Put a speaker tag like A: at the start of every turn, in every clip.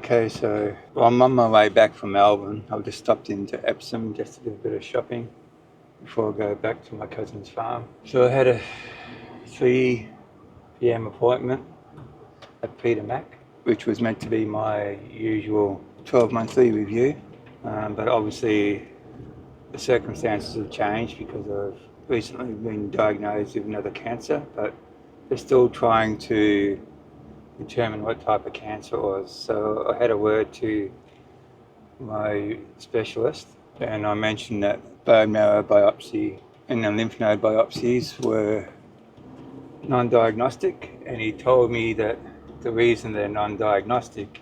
A: Okay, so I'm on my way back from Melbourne. I've just stopped into Epsom just to do a bit of shopping before I go back to my cousin's farm. So I had a 3 p.m. appointment at Peter Mac, which was meant to be my usual 12-monthly review. But obviously the circumstances have changed because I've recently been diagnosed with another cancer, but they're still trying to determine what type of cancer it was. So I had a word to my specialist and I mentioned that bone marrow biopsy and the lymph node biopsies were non-diagnostic, and he told me that the reason they're non-diagnostic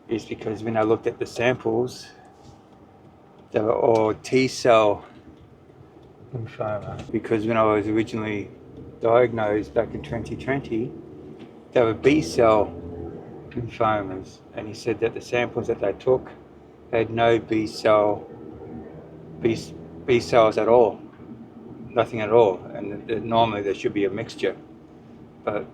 A: is because when I looked at the samples, they were all T-cell lymphoma. Because when I was originally diagnosed back in 2020, they were B-cell lymphomas, and he said that the samples that they took had no B cells at all, nothing at all, and normally there should be a mixture. But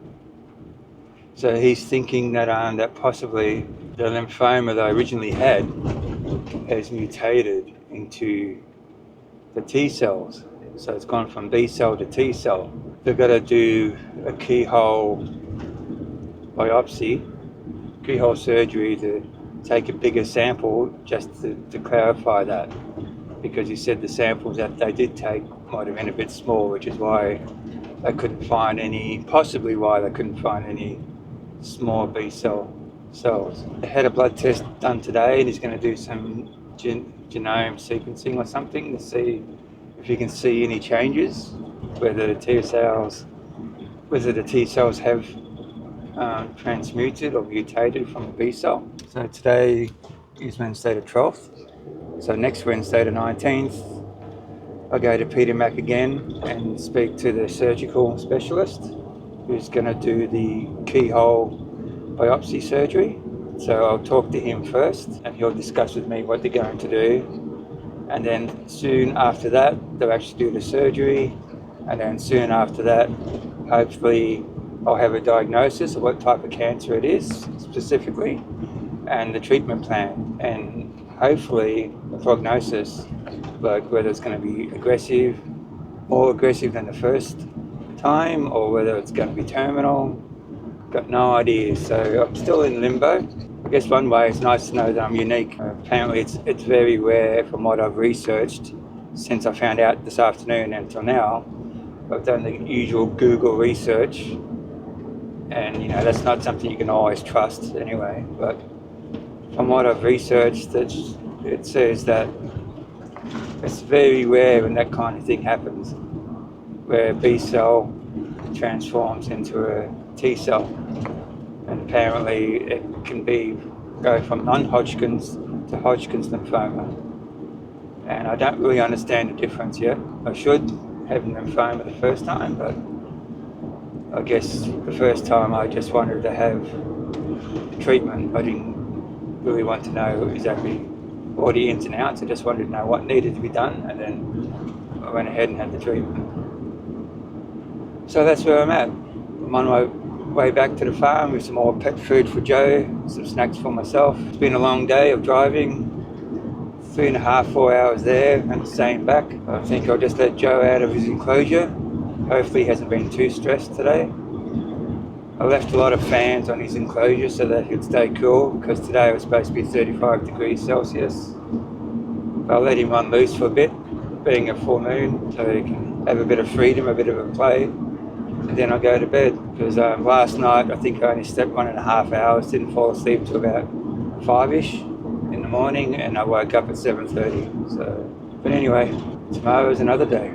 A: so he's thinking that that possibly the lymphoma that I originally had has mutated into the T cells, so it's gone from B cell to T cell. They've got to do a keyhole biopsy, keyhole surgery, to take a bigger sample just to clarify that, because he said the samples that they did take might have been a bit small, which is why they couldn't find any, possibly why they couldn't find any small B cell cells. They had a blood test done today and he's going to do some genome sequencing or something to see if you can see any changes, whether the T cells have transmuted or mutated from a B cell. So today is Wednesday the 12th. So next Wednesday the 19th, I go to Peter Mac again and speak to the surgical specialist who's going to do the keyhole biopsy surgery. So I'll talk to him first and he'll discuss with me what they're going to do. And then soon after that, they'll actually do the surgery. And then soon after that, hopefully I'll have a diagnosis of what type of cancer it is specifically and the treatment plan, and hopefully the prognosis, like whether it's going to be aggressive, more aggressive than the first time, or whether it's going to be terminal. Got no idea, so I'm still in limbo. I guess one way it's nice to know that I'm unique. Apparently it's very rare from what I've researched since I found out this afternoon until now. I've done the usual Google research, and that's not something you can always trust anyway, but from what I've researched, it says that it's very rare when that kind of thing happens, where a B cell transforms into a T cell, and apparently it can go from non-Hodgkin's to Hodgkin's lymphoma, and I don't really understand the difference yet. I should have lymphoma the first time, but I guess the first time I just wanted to have treatment. I didn't really want to know exactly all the ins and outs. I just wanted to know what needed to be done, and then I went ahead and had the treatment. So that's where I'm at. I'm on my way back to the farm with some more pet food for Joe, some snacks for myself. It's been a long day of driving, 3.5, 4 hours there and the same back. I think I'll just let Joe out of his enclosure. Hopefully he hasn't been too stressed today. I left a lot of fans on his enclosure so that he'd stay cool, because today it was supposed to be 35 degrees Celsius. I'll let him run loose for a bit, being a full moon, so he can have a bit of freedom, a bit of a play, and then I'll go to bed. Because last night I think I only slept 1.5 hours, didn't fall asleep till about 5ish in the morning, and I woke up at 7:30. But anyway, tomorrow is another day.